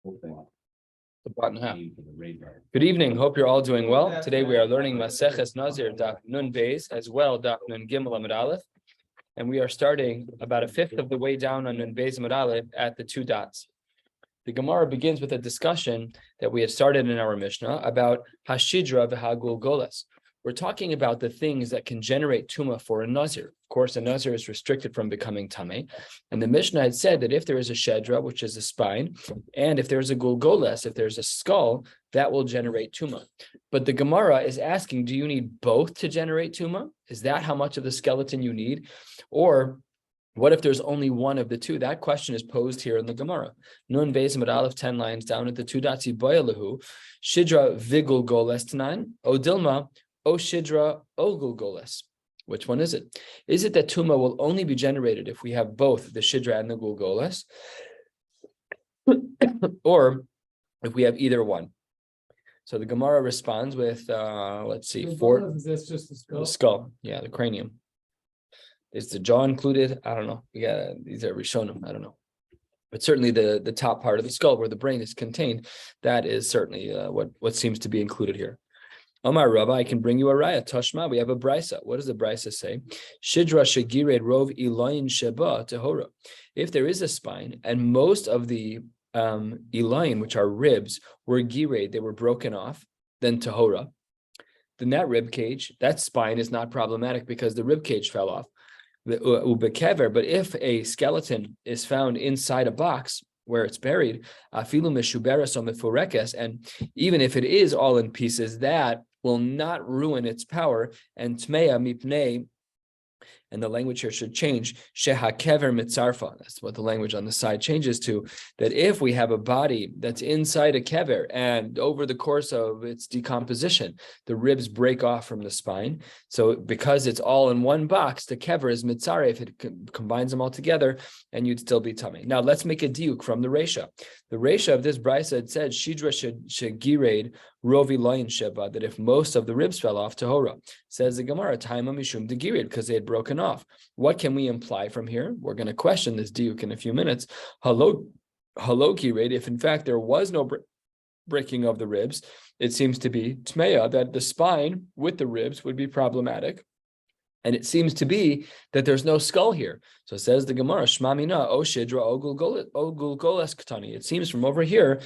The button half. Good evening. Hope you're all doing well. Today we are learning Maseches Nazir Daf Nun Beis as well Daf Nun Gimel Amud Aleph, and we are starting about a fifth of the way down on Nun Beis Amud Aleph at the two dots. The Gemara begins with a discussion that we had started in our Mishnah about Hashidra v'Hagulgolas. We're talking about the things that can generate Tumah for a Nazir. Of course, a Nazir is restricted from becoming Tameh. And the Mishnah had said that if there is a Shedra, which is a spine, and if there's a Gulgolas, if there's a skull, that will generate Tumah. But the Gemara is asking, do you need both to generate Tumah? Is that how much of the skeleton you need? Or what if there's only one of the two? That question is posed here in the Gemara. Nun Beis Amud Aleph 10 lines down at the two dots. Boyalahu, Shidra Vigulgolas Tanan, Odilma, O Shidra O Gulgolas. Which one is it? Is it that Tumah will only be generated if we have both the Shidra and the Gulgolas? Or if we have either one? So the Gemara responds with, let's see, four. Is this just the skull? The skull, yeah, the cranium. Is the jaw included? I don't know. We got these are Rishonim. I don't know. But certainly the top part of the skull where the brain is contained, that is certainly what seems to be included here. Omar Rabbi, I can bring you a raya. Tashma, we have a brisa. What does the brisa say? Shidra shegired rov ilayin sheba tehora. If there is a spine and most of the ilayin, which are ribs, were gired, they were broken off, then tehora, then that rib cage, that spine is not problematic because the rib cage fell off. But if a skeleton is found inside a box where it's buried, afilu meshuberes o mefurekes, and even if it is all in pieces, that will not ruin its power. And tmeya mipnei, and the language here should change, sheha kever mitzarfa. That's what the language on the side changes to, that if we have a body that's inside a kever and over the course of its decomposition, the ribs break off from the spine. So because it's all in one box, the kever is mitzare if it combines them all together, and you'd still be tummy. Now let's make a diuk from the Resha. The Resha of this brisa had said, Shidra shegired rovi loyin sheba, that if most of the ribs fell off, tehora. Says the Gemara, taima mishum degirid, because they had broken off. What can we imply from here? We're going to question this diuk in a few minutes. Halo girid, if in fact there was no breaking of the ribs, it seems to be tmeya, that the spine with the ribs would be problematic. And it seems to be that there's no skull here. So it says the Gemara, Shmamina, O Shidra, O Gulgolas Katani. It seems from over here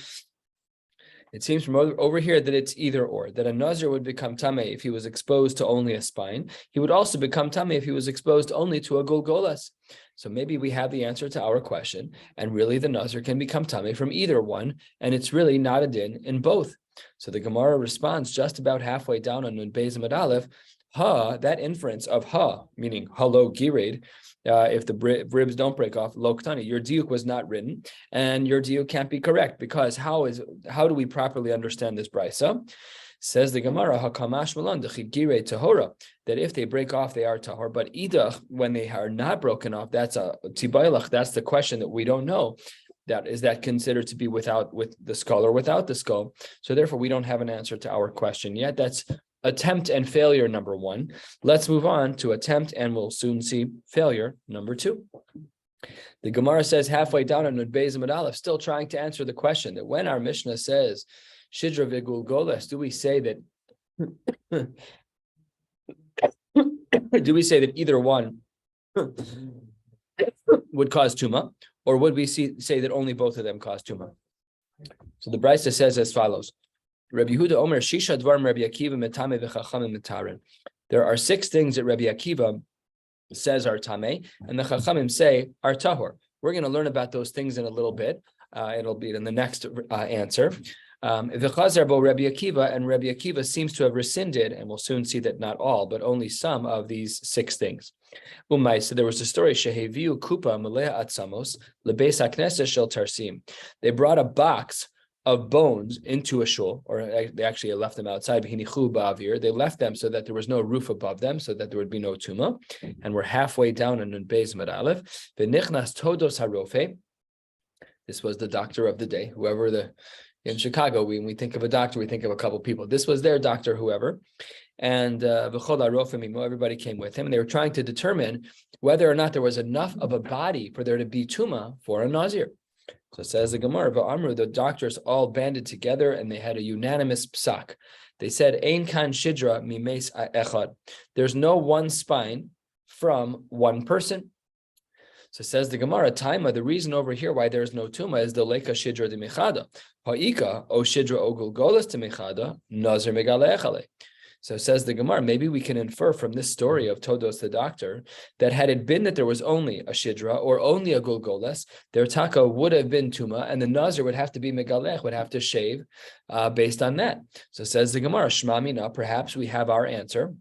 that it's either or, that a Nazir would become Tameh if he was exposed to only a spine. He would also become Tameh if he was exposed only to a Gulgolas. So maybe we have the answer to our question, and really the Nazir can become Tameh from either one, and it's really not a din in both. So the Gemara responds just about halfway down on Nun Beis Amud Aleph, that inference of meaning halo gired, if the ribs don't break off, loktani, your diuk was not written, and your diuk can't be correct, because how do we properly understand this brisa? Says the Gemara, hakamash malan dechigire tahora, that if they break off, they are tahor, but idach, when they are not broken off, that's a tibaylach. That's the question that we don't know. That is that considered to be with the skull or without the skull? So therefore, we don't have an answer to our question yet. That's attempt and failure number one. Let's move on to attempt, and we'll soon see failure number two. The Gemara says halfway down on Nun Beis Amud Aleph, still trying to answer the question that when our Mishnah says Shidra v'Gulgolas, do we say that either one would cause Tumah, or would we say that only both of them cause Tumah? So the Brisa says as follows. Rabbi Yehuda Omer, Shisha Dvarim Rabbi Akiva Metame v'Chachamim Metarin. There are 6 things that Rabbi Akiva says are Tameh, and the Chachamim say are Tahor. We're going to learn about those things in a little bit. It'll be in the next answer. V'Chazar bo Rabbi Akiva, and Rabbi Akiva seems to have rescinded, and we'll soon see that not all, but only some of these 6 things. So there was a story, Sheheviu Kupa Malea Atzamos Lebeis HaKnesses Shel Tarsim. They brought a box of bones into a shul, or they actually left them outside. They left them so that there was no roof above them, so that there would be no tumah. And we're halfway down in Nun Beis Amud Aleph. V'nichnas todos harofe. This was the doctor of the day. In Chicago, when we think of a doctor, we think of a couple people. This was their doctor, whoever. And everybody came with him, and they were trying to determine whether or not there was enough of a body for there to be tumah for a Nazir. So it says the Gemara, Amru, the doctors all banded together and they had a unanimous psak. They said, Ein kan shidra mimes echad. There's no one spine from one person. So says the Gemara, Taima, the reason over here why there's no tuma is the leka shidra de mechada. Ha'ika, o shidra o gulgolas de mechada, nazir megale echale. So says the Gemara, maybe we can infer from this story of Todos the doctor that had it been that there was only a shidra or only a gulgolas, their taka would have been tuma, and the nazir would have to be megalech, would have to shave based on that. So says the Gemara, Shma mina, perhaps we have our answer.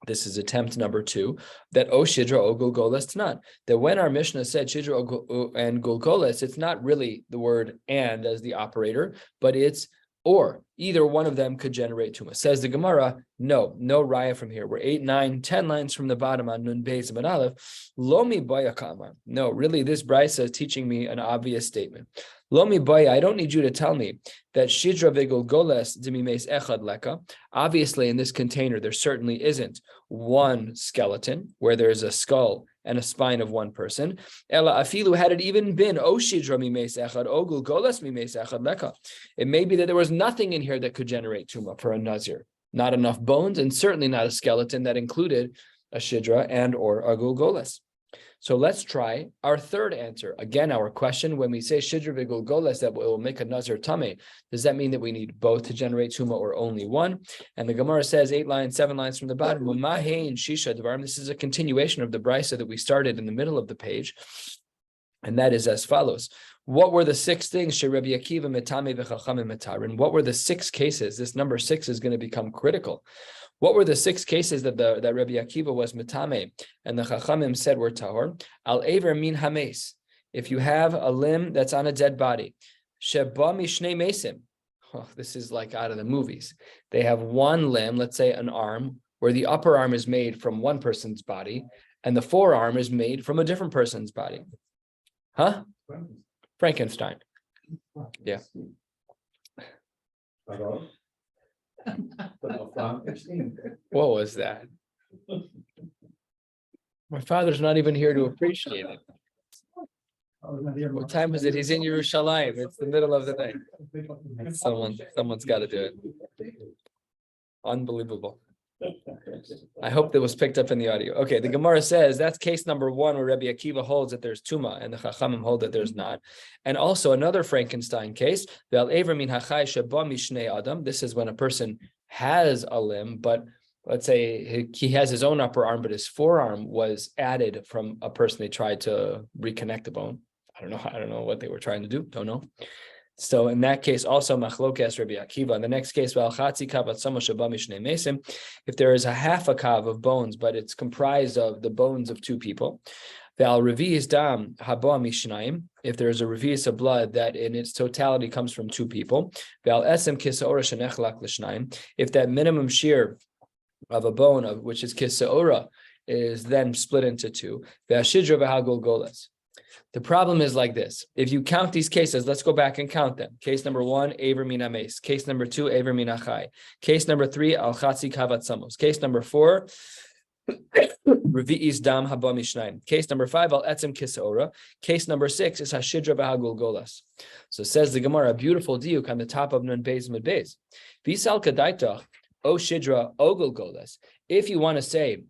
This is attempt number 2, that o shidra o gulgolas tnat. That when our Mishnah said shidra and gulgolas, it's not really the word and as the operator, but it's or. Either one of them could generate tuma. Says the Gemara, no raya from here. We're 8, 9, 10 lines from the bottom on Nun Beis and Aleph. Lomi baya kama. No, really, this brisa is teaching me an obvious statement. Lomi baya, I don't need you to tell me that shidra vegulgolas dimimes echad leka. Obviously, in this container, there certainly isn't one skeleton where there's a skull and a spine of one person. Ela afilu, had it even been o shidra mimes echad o gulgolas mimes echad leka. It may be that there was nothing in here that could generate tuma for a nazir. Not enough bones, and certainly not a skeleton that included a shidra and or a gulgolas. So let's try our third answer. Again, our question, when we say shidra v'gulgolas, that will make a nazir tameh, does that mean that we need both to generate tuma or only one? And the Gemara says 8 lines, 7 lines from the bottom, shisha dvarim. This is a continuation of the brisa that we started in the middle of the page. And that is as follows. What were the 6 things? Rabbi Akiva metame v'chachamim metarin. What were the 6 cases? This number 6 is going to become critical. What were the 6 cases that Rabbi Akiva was metame and the chachamim said were tahor? Al aver min hames. If you have a limb that's on a dead body, sheba mishnei mesim. Oh, this is like out of the movies. They have one limb, let's say an arm, where the upper arm is made from one person's body and the forearm is made from a different person's body. Huh? Frankenstein. Yeah. What was that? My father's not even here to appreciate it. What time is it? He's in Yerushalayim. It's the middle of the night. Someone's got to do it. Unbelievable. I hope that was picked up in the audio. Okay, the Gemara says that's case number 1 where Rabbi Akiva holds that there's tuma and the Chachamim hold that there's not. And also another Frankenstein case, this is when a person has a limb, but let's say he has his own upper arm, but his forearm was added from a person they tried to reconnect the bone. I don't know what they were trying to do. Don't know. So in that case, also machlokes Rabbi Akiva. In the next case, if there is a half a kav of bones, but it's comprised of the bones of 2 people, if there is a revius of blood that in its totality comes from 2 people, if that minimum shiur of a bone of which is kisaora is then split into 2, the problem is like this. If you count these cases, let's go back and count them. Case number 1, Aver min hames. Case number 2, Aver min hachai. Case number 3, al chatzi kavat samos. Case number 4, revi'is dam haba mishnayim. Case number 5, al etzem kisaora. Case number 6 is hashidra v'hagulgolas. So says the Gemara, a beautiful diuk on the top of Nun Beis Mid Beis. V'sal kadaitach o shidra o gulgolas. If you want to say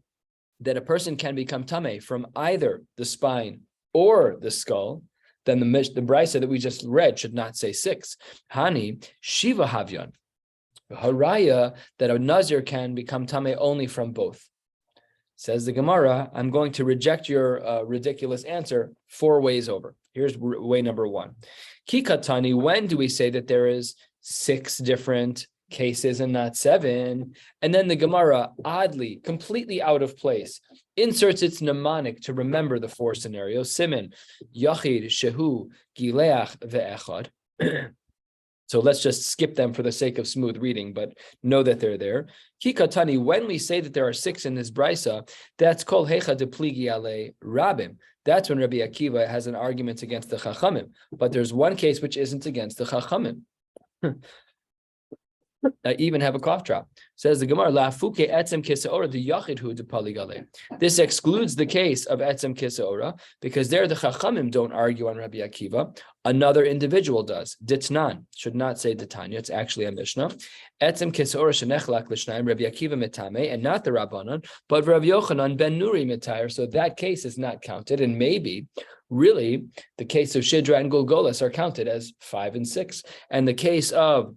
that a person can become tameh from either the spine or the skull, then the brisa that we just read should not say 6. Hani shiva havyan. Haraya that a nazir can become tameh only from both. Says the Gemara, I'm going to reject your ridiculous answer 4 ways over. Here's way number 1. Kikatani, when do we say that there is 6 different cases and not 7? And then the Gemara, oddly, completely out of place, inserts its mnemonic to remember the 4 scenarios. Siman, Yachid, Shehu, Gileach, Ve'echad. So let's just skip them for the sake of smooth reading, but know that they're there. Kikatani, when we say that there are 6 in this brisa, that's called Hecha de Pligi Ale Rabim. That's when Rabbi Akiva has an argument against the Chachamim. But there's one case which isn't against the Chachamim. even have a cough drop. Says the Gemara, La'afuke etzem kisaora the yachidhu de paligale. This excludes the case of etzem kisaora because there the Chachamim don't argue on Rabbi Akiva. Another individual does. Ditnan should not say Ditanya. It's actually a Mishnah. Etzem kisaora shenechlak l'shnayim Rabbi Akiva mitame, and not the Rabbanon, but Rabbi Yochanan ben Nuri mitayr. So that case is not counted, and maybe really the case of Shidra and Gulgolas are counted as 5 and 6, and the case of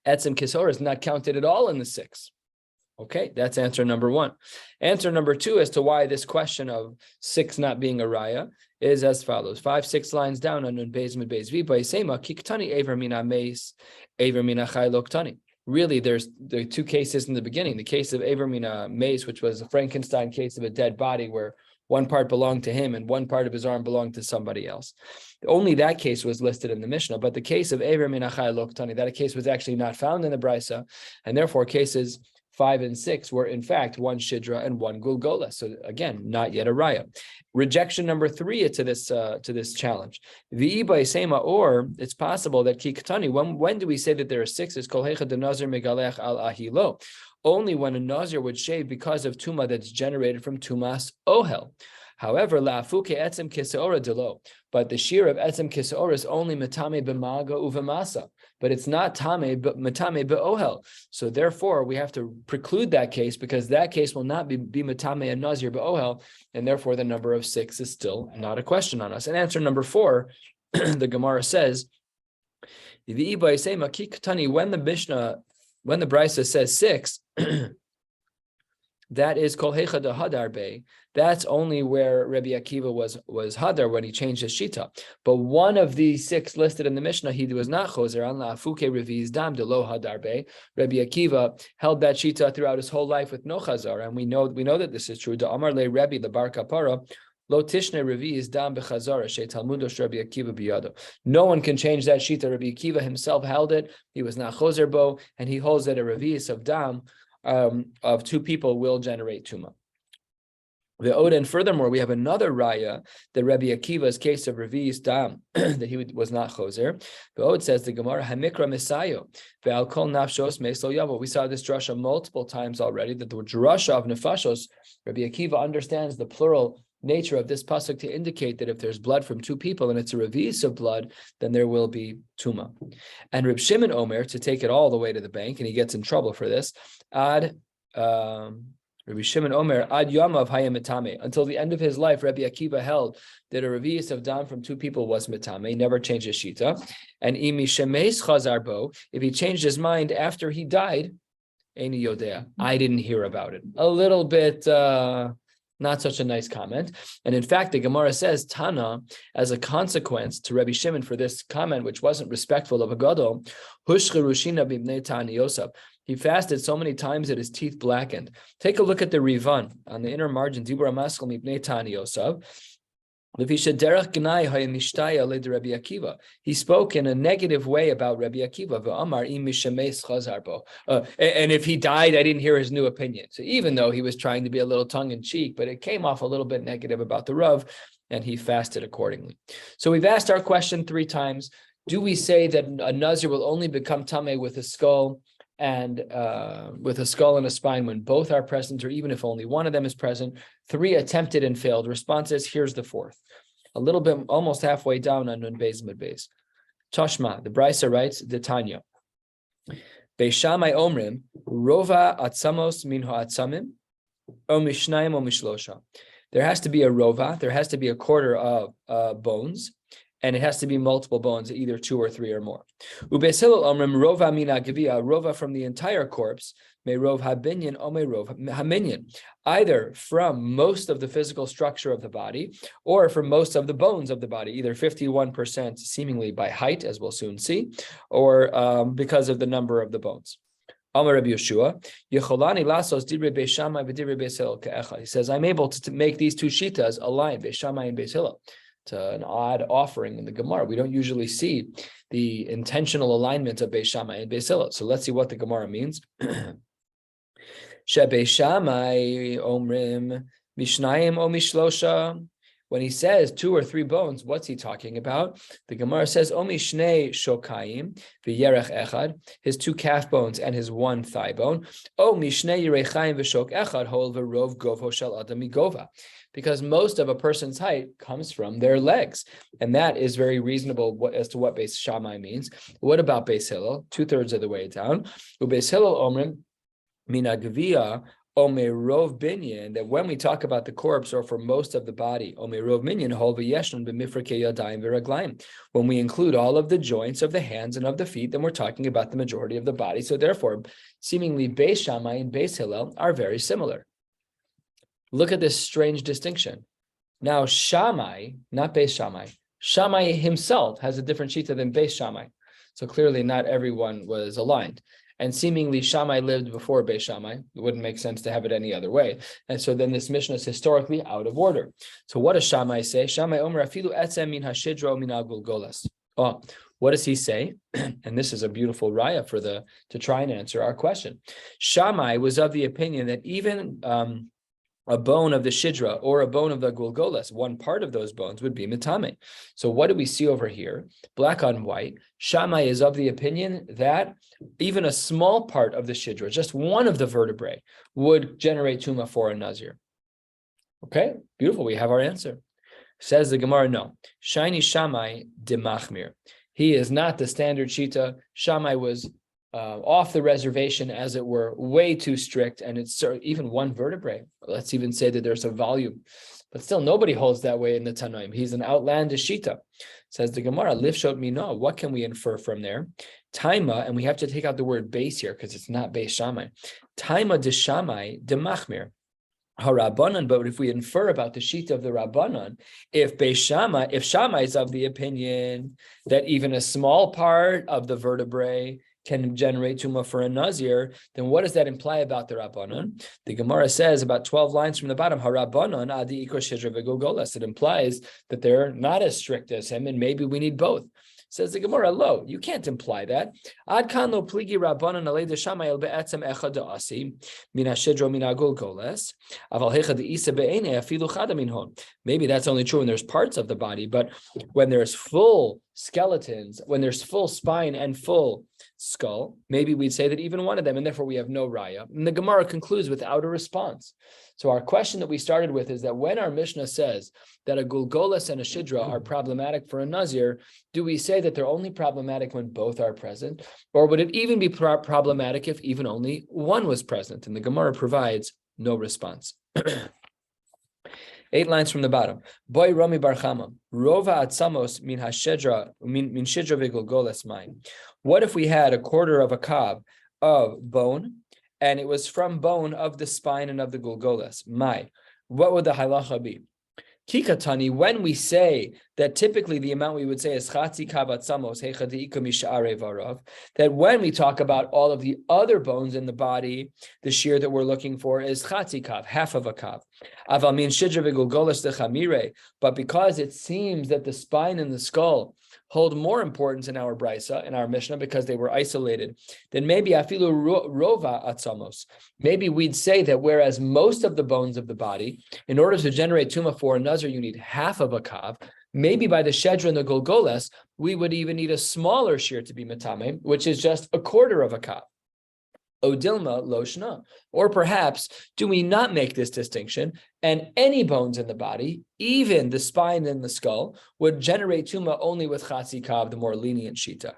Etzem Kisor is not counted at all in the 6. Okay, that's answer number 1. Answer number 2 as to why this question of 6 not being a raya is as follows. 5, 6 lines down on Nun Beis Mid Beis Vi by Sema Kiktani Aver Mina Meis Aver Mina Chai Loktani. Really, there are 2 cases in the beginning. The case of Aver Mina Meis, which was a Frankenstein case of a dead body where one part belonged to him and one part of his arm belonged to somebody else. Only that case was listed in the Mishnah, but the case of Ever Minachai Loktani, that case was actually not found in the Brisa, and therefore cases 5 and 6 were in fact 1 Shidra and 1 Gulgola. So again, not yet a Raya. Rejection number 3 to this challenge. V'iba Sema, or it's possible that Kiktani, when do we say that there are 6? Is Kol Hecha de Nazir Megalech al Ahilo. Only when a Nazir would shave because of Tuma that's generated from Tumas Ohel. However, La'afuke etzem kisaora delo, but the shiur of etzem kisaora is only metame b'maga uvamasa, but it's not tame but metame be'ohel. So therefore, we have to preclude that case because that case will not be metame and Nazir be'ohel, and therefore the number of 6 is still not a question on us. And answer number 4, the Gemara says, when the Mishnah, when the Brisa says 6, that is kol hecha de hadar be. That's only where Rabbi Akiva was hadar when he changed his shita. But one of the 6 listed in the Mishnah, he was not choser on la'afuke reviz dam de lo hadar be. Rabbi Akiva held that shita throughout his whole life with no chazar, and we know that this is true. De Amar le Rabbi the bar kapara. Lo tishne reviz dam bechazara she talmudosh Rabbi Akiva biyado. No one can change that shita. Rabbi Akiva himself held it. He was not choser bo, and he holds that a reviz of dam of 2 people will generate tuma. The Oda, and furthermore, we have another raya, the Rabbi Akiva's case of revi's dam, that he was not choser. The Oda says the Gemara Hamikra Misayo ve'al kol nafshos meislo yavo. We saw this drasha multiple times already. That the drasha of nefashos, Rabbi Akiva understands the plural nature of this pasuk to indicate that if there's blood from 2 people and it's a revi'is of blood, then there will be tuma. And Reb Shimon Omer, to take it all the way to the bank, and he gets in trouble for this, Rabbi Shimon Omer ad yamav hayam mitame. Until the end of his life, Rabbi Akiva held that a revi'is of dam from 2 people was mitame. He never changed his shita. And imi shemeis chazar bo, if he changed his mind after he died, eini yodea, I didn't hear about it. A little bit. Not such a nice comment. And in fact, the Gemara says, Tana, as a consequence to Rabbi Shimon for this comment, which wasn't respectful of a gadol, Hushcherushina b'bnei Tani Yosef. He fasted so many times that his teeth blackened. Take a look at the Rivan on the inner margin, Dibur HaMaskal mibnei Tani Yosef. He spoke in a negative way about Rabbi Akiva. And if he died, I didn't hear his new opinion. So even though he was trying to be a little tongue-in-cheek, but it came off a little bit negative about the Rav, and he fasted accordingly. So we've asked our question 3 times. Do we say that a Nazir will only become Tameh with a skull and a spine when both are present, or even if only one of them is present? 3 attempted and failed responses. Here's the 4th. A little bit, almost halfway down on Nun Beis Mid Beis. Tashma, the Brisa writes, Detanya. Beishamai Omrim, Rova Atzamos min ha'atzamim, o mishnayim o mishlosha. There has to be a rova, there has to be a quarter of bones, and it has to be multiple bones, either 2 or 3 or more. Ubeis Hillel Omrim, Rova mina gevia, rova from the entire corpse, may rov habinyan o may rov haminyan, either from most of the physical structure of the body or from most of the bones of the body, either 51% seemingly by height, as we'll soon see, or because of the number of the bones. Amar Rabbi Yeshua, Yecholani lasos divrei Beis Shammai v'divrei Beis Hillel ke'echad. He says, I'm able to make these 2 shitas align, Beis Shammai and Beis Hillel. It's an odd offering in the Gemara. We don't usually see the intentional alignment of Beis Shammai and Beis Hillel. So let's see what the Gemara means. Shebeis Shammai omrim mishnayim o mishlosha When he says 2 or 3 bones, what's he talking about? The Gemara says, Omi shnei shokayim v'yerech echad, his 2 calf bones and his 1 thigh bone. Omi shnei yerechayim v'shok echad hol v'rov govo shel adam migova. Because most of a person's height comes from their legs. And that is very reasonable as to what Beis Shammai means. What about Beis Hillel? 2/3 of the way down. Beis Hillel omrim mina gavia omerov binyan, that when we talk about the corpse or for most of the body, omerov binyan hol v'yeshnon b'mifrakei yadayim v'raglayim. When we include all of the joints of the hands and of the feet, then we're talking about the majority of the body. So therefore, seemingly Beis Shammai and Beis Hillel are very similar. Look at this strange distinction. Now, Shammai, not Beis Shammai, Shammai himself has a different shita than Beis Shammai. So clearly not everyone was aligned. And seemingly Shammai lived before Beis Shammai. It wouldn't make sense to have it any other way. And so then this Mishnah is historically out of order. So what does Shammai say? Shammai omer afilu etzem min hashidra min al-gulgolas. Oh, what does he say? And this is a beautiful raya to try and answer our question. Shammai was of the opinion that even a bone of the shidra or a bone of the gulgolas, one part of those bones would be mitame. So what do we see over here? Black on white. Shammai is of the opinion that even a small part of the shidra, just one of the vertebrae, would generate tuma for a Nazir. Okay, beautiful. We have our answer. Says the Gemara, no. Shiny Shammai demachmir. He is not the standard shita. Shammai was off the reservation, as it were, way too strict, and it's even one vertebrae. Let's even say that there's a volume, but still nobody holds that way in the Tanaim. He's an outlandish shita. Says the Gemara, lifshot mina. What can we infer from there? Taima, and we have to take out the word base here because it's not Beis Shammai. Taima de Shammai de machmir. Harabanan, but if we infer about the shita of the Rabbanan, if Shammai is of the opinion that even a small part of the vertebrae can generate tuma for a Nazir, then what does that imply about the Rabbanon? The Gemara says about 12 lines from the bottom, Harabanon adi iko shidra v'gulgolas. It implies that they're not as strict as him, and maybe we need both. Says the Gemara, lo, you can't imply that. Ad kan lo pligi Rabbanon alei de Shammai el be'etzem echad da'asi min hashidra min hagulgolas aval hecha de'isa be'enei afilu chada minhon. Maybe that's only true when there's parts of the body, but when there's full skeletons, when there's full spine and full skull, maybe we'd say that even one of them, and therefore we have no raya. And the Gemara concludes without a response. So our question that we started with is that when our Mishnah says that a gulgolas and a shidra are problematic for a Nazir, do we say that they're only problematic when both are present? Or would it even be problematic if even only one was present? And the Gemara provides no response. 8 lines from the bottom. Boy Rami Bar Chama, Rova atzamos min hashedra min shidra v'gulgolas mine. What if we had a quarter of a cob of bone, and it was from bone of the spine and of the gulgolas? What would the halacha be? Kikatani, when we say that typically the amount we would say is chatzi kav atzamos hecha de'ika mish'arei varav, that when we talk about all of the other bones in the body, the shiur that we're looking for is chatzi kav, half of a kav. Aval min shidra v'gulgolas dechamire, but because it seems that the spine and the skull hold more importance in our brisa, in our Mishnah, because they were isolated, then maybe afilu rova atzamos. Maybe we'd say that whereas most of the bones of the body, in order to generate tuma for a Nazir, you need half of a kav. Maybe by the shedra and the gulgolas, we would even need a smaller shiur to be metame, which is just a quarter of a kav. Odilma loshna, or perhaps do we not make this distinction, and any bones in the body, even the spine and the skull, would generate tuma only with chatzi kav, the more lenient shita?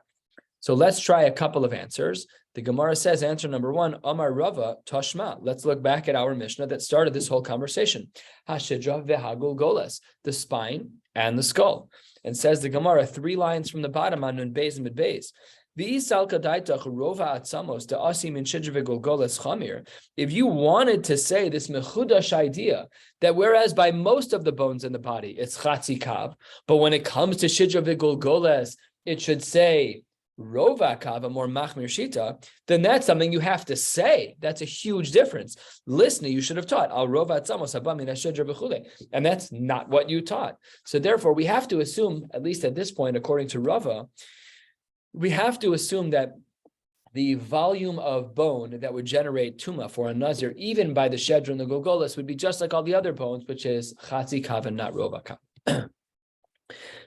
So let's try a couple of answers. The Gemara says, answer number 1, Amar Rava Tashma. Let's look back at our Mishnah that started this whole conversation. Hashidra v'hagulgolas, the spine and the skull. And says the Gemara 3 lines from the bottom on Nun Beis and Mid Beis. If you wanted to say this mechudash idea that whereas by most of the bones in the body it's chatzi kav, but when it comes to shidra v'gulgolas it should say rova kav, a more machmir shita, then that's something you have to say. That's a huge difference. Listener, you should have taught al rova atzamos haba min hashidra v'chule, and that's not what you taught. So therefore, we have to assume, at least at this point, according to Rava, we have to assume that the volume of bone that would generate tuma for a Nazir, even by the shedra and the gulgolas, would be just like all the other bones, which is chatzi kav and not rova kav.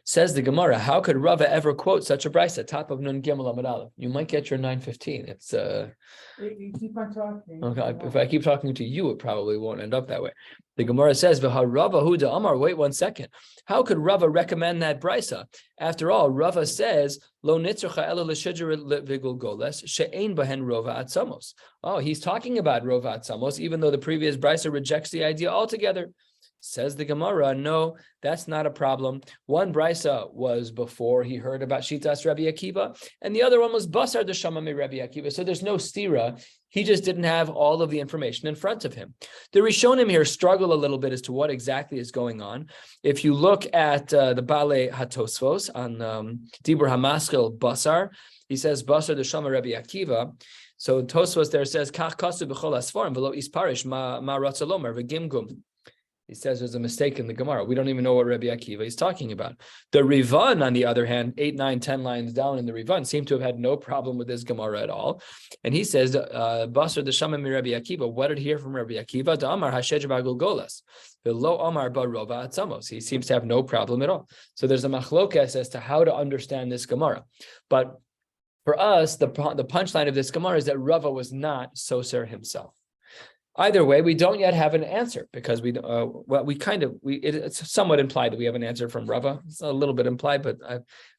Says the Gemara, how could Rava ever quote such a brisa? Top of Nun Gimel Amud Aleph. You might get your 9:15. It's You keep on talking. okay. If I keep talking to you, it probably won't end up that way. The Gemara says, "V'ha Rava Huda Amar." Wait 1 second. How could Rava recommend that brisa? After all, Rava says, "Lo nitzracha ela l'shidra v'gulgoles she'ein bahen rova atzamos." Oh, he's talking about rova atzamos, even though the previous brisa rejects the idea altogether. Says the Gemara, no, that's not a problem. One brisa was before he heard about Shitas Rabbi Akiva, and the other one was Basar Deshamami Rabbi Akiva. So there's no stira. He just didn't have all of the information in front of him. The Rishonim here struggle a little bit as to what exactly is going on. If you look at the Bale HaTosfos on Dibur HaMaskil Basar, he says Basar Deshamami Rabbi Akiva. So Tosfos there says Kach Kasu B'chol Asfarim V'lo Isparish Ma Ratzalomer V'Gimgum. He says there's a mistake in the Gemara. We don't even know what Rabbi Akiva is talking about. The Rivan, on the other hand, 8, 9, 10 lines down in the Rivan, seem to have had no problem with this Gemara at all. And he says, Basar Deshamami Rabbi Akiva, what did he hear from Rabbi Akiva? Da Amar Hashej Bagulgolas. Below Amar Barova Atzamos. He seems to have no problem at all. So there's a machlokes as to how to understand this Gemara. But for us, the punchline of this Gemara is that Rava was not Soser himself. Either way, we don't yet have an answer because it's somewhat implied that we have an answer from Rava. It's a little bit implied, but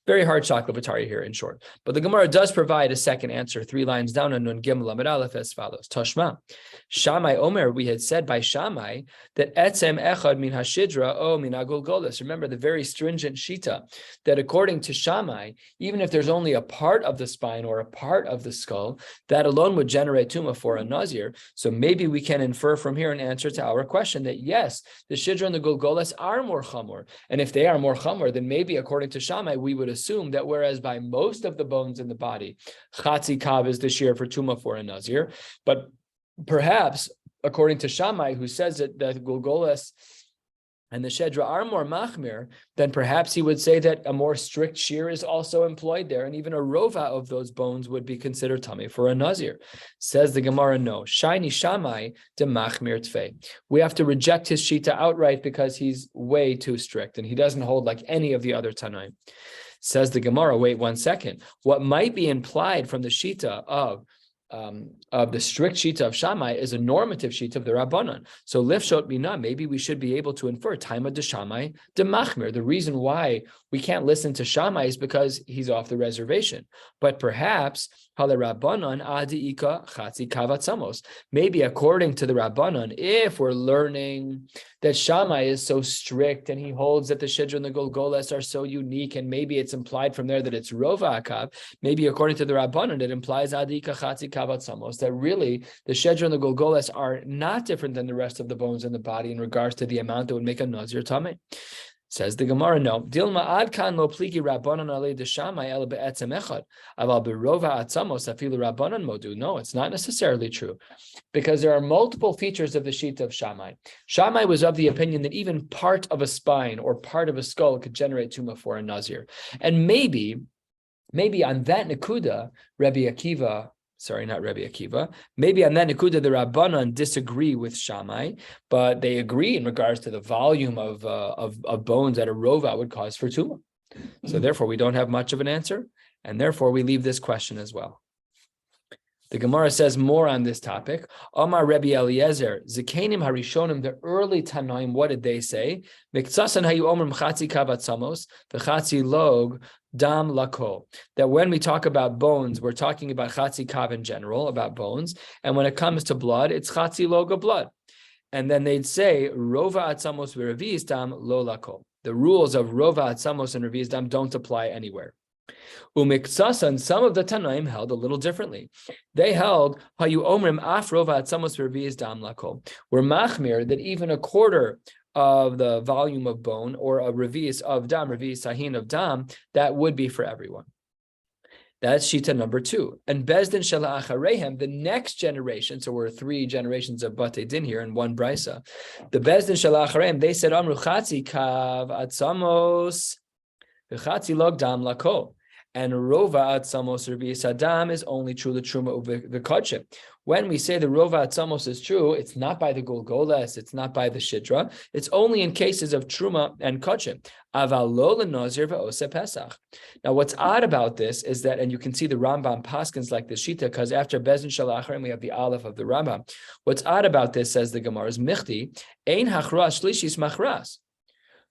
very hard shakla here in short. But the Gemara does provide a second answer, 3 lines down on Nun Gimel Amud Aleph as follows. Tashma, Shammai Omer, we had said by Shammai that etzem echad min hashidra o min agulgolis. Remember the very stringent shita that according to Shammai, even if there's only a part of the spine or a part of the skull, that alone would generate tumah for a Nazir. So maybe we can infer from here an answer to our question that yes, the shidra and the gulgolis are more chamor. And if they are more chamor, then maybe according to Shammai, we would assume that whereas by most of the bones in the body, chatzi kav is the shiur for tumah for a Nazir, but perhaps according to Shammai, who says that the gulgolis and the shedra are more machmir, then perhaps he would say that a more strict shiur is also employed there, and even a rova of those bones would be considered tummy for a Nazir. Says the Gemara, no. Shiny Shammai de machmir tfei. We have to reject his shita outright because he's way too strict, and he doesn't hold like any of the other Tanaim. Says the Gemara, wait 1 second. What might be implied from the shita of the strict shita of Shammai is a normative shita of the Rabbanan. So lifshot bina, maybe we should be able to infer taima de Shammai de machmir. The reason why we can't listen to Shammai is because he's off the reservation. But perhaps hale Rabbanan adi ika chatzi kavatzamos. Maybe according to the Rabbanan, if we're learning that Shammai is so strict and he holds that the shidra and the golgoles are so unique, and maybe it's implied from there that it's rova akav. Maybe according to the Rabbanan, it implies adi ika chatzi kavatzamos, that really the shedra and the golgoles are not different than the rest of the bones in the body in regards to the amount that would make a Nazir tameh. Says the Gemara, no. Dilma adkan lo pligi rabbanon alei deshamai el be'etzem echad aval berova atzamos afilu rabbanon modu. No, it's not necessarily true, because there are multiple features of the sheet of Shammai. Shammai was of the opinion that even part of a spine or part of a skull could generate tumah for a Nazir, and maybe on that nekuda, Maybe on that nekuda, the Rabbanan disagree with Shammai, but they agree in regards to the volume of bones that a rova would cause for tumah. So therefore, we don't have much of an answer, and therefore we leave this question as well. The Gemara says more on this topic. Amar Rabbi Eliezer, Zikanim Harishonim, the early Tanaim, what did they say? Miksasan hayu omrim chatzi kavatzamos, v'chatzi log dam lako. That when we talk about bones, we're talking about chatzi kav in general, about bones, and when it comes to blood, it's chatzi log of blood. And then they'd say rova atzamos v'revi'is dam lo lako. The rules of rova atzamos and revi'is dam don't apply anywhere. Umiksasan, some of the Tanaim held a little differently. They held hayu omrim af rova atzamos v'revi'is dam lako. We're machmir that even a quarter of the volume of bone, or a revi'is of dam, revi'is sahin of dam, that would be for everyone. That's shita number 2. And bezdin shela acharehem, the next generation, so we're 3 generations of batei din here in one brisa. The bezdin shela acharehem, they said amru chatzi kav atzamos v'chatzi log dam lako. And Rova Atzamos Rabbi Sadam is only true the Truma of the Kodshim. When we say the Rova Atzamos is true, it's not by the Golgolas, it's not by the Shidra, it's only in cases of Truma and Kodshim. Aval lo l'Nazir ve'oseh Pesach. Now, what's odd about this is that, and you can see the Rambam paskins like the Shita, because after Bezin Shalachar, we have the Aleph of the Rambam. What's odd about this, says the Gemara, is Michti, Ein Hachras Shlishis Machras.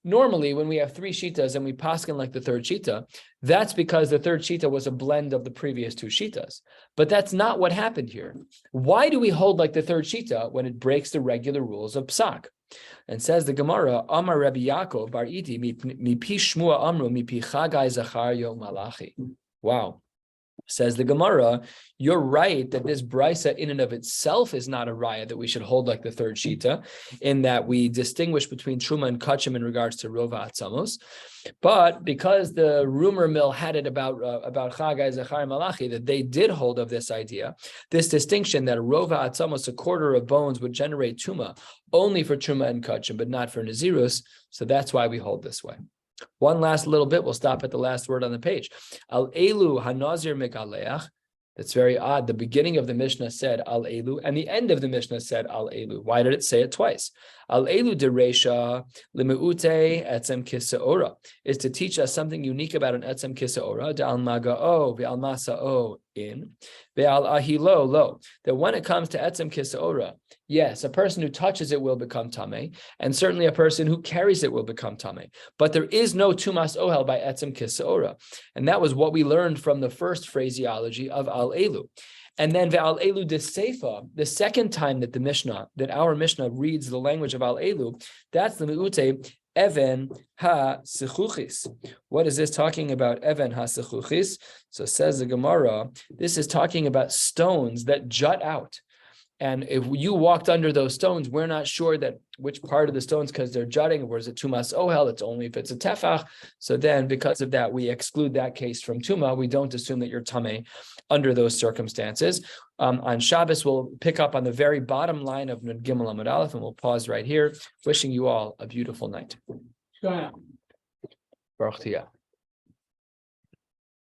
Normally, when we have three shitas and we paskin like the third shita, that's because the third shita was a blend of the previous two shitas. But that's not what happened here. Why do we hold like the third shita when it breaks the regular rules of psak? And says the Gemara, Amar Rabbi Yaakov bar Iti mi pi Shmua Amru mi pi Chagai Zachar Yom Malachi. Wow. Says the Gemara, you're right that this brisa in and of itself is not a raya that we should hold like the third shita, in that we distinguish between truma and kachim in regards to rova atzamos. But because the rumor mill had it about Chagai, Zachar, Malachi, that they did hold of this idea, this distinction that a rova atzamos, a quarter of bones, would generate tuma only for truma and kachim, but not for nazirus. So that's why we hold this way. One last little bit, we'll stop at the last word on the page. Al elu hanazir mikaleach. That's very odd. The beginning of the Mishnah said al elu, and the end of the Mishnah said al elu. Why did it say it twice? Al elu dereisha limeute etzem kiseora is to teach us something unique about an etzem kiseora. De al magao ve'al masao in ve'al ahilo lo. That when it comes to etzem kiseora, yes, a person who touches it will become tameh, and certainly a person who carries it will become tameh. But there is no tumas ohel by etzem kiseora, and that was what we learned from the first phraseology of al elu. And then ve'al elu de seifa, the second time that our Mishnah reads the language of al elu, that's the meute even ha-sechuchis. What is this talking about? Even ha-sechuchis. So says the Gemara, this is talking about stones that jut out. And if you walked under those stones, we're not sure that which part of the stones, because they're jutting, or is it tumas ohel? It's only if it's a tefach. So then, because of that, we exclude that case from tuma. We don't assume that you're tameh under those circumstances. On Shabbos, we'll pick up on the very bottom line of Nun Gimel Amud Aleph, and we'll pause right here. Wishing you all a beautiful night. Go ahead. Baruch Tiyah.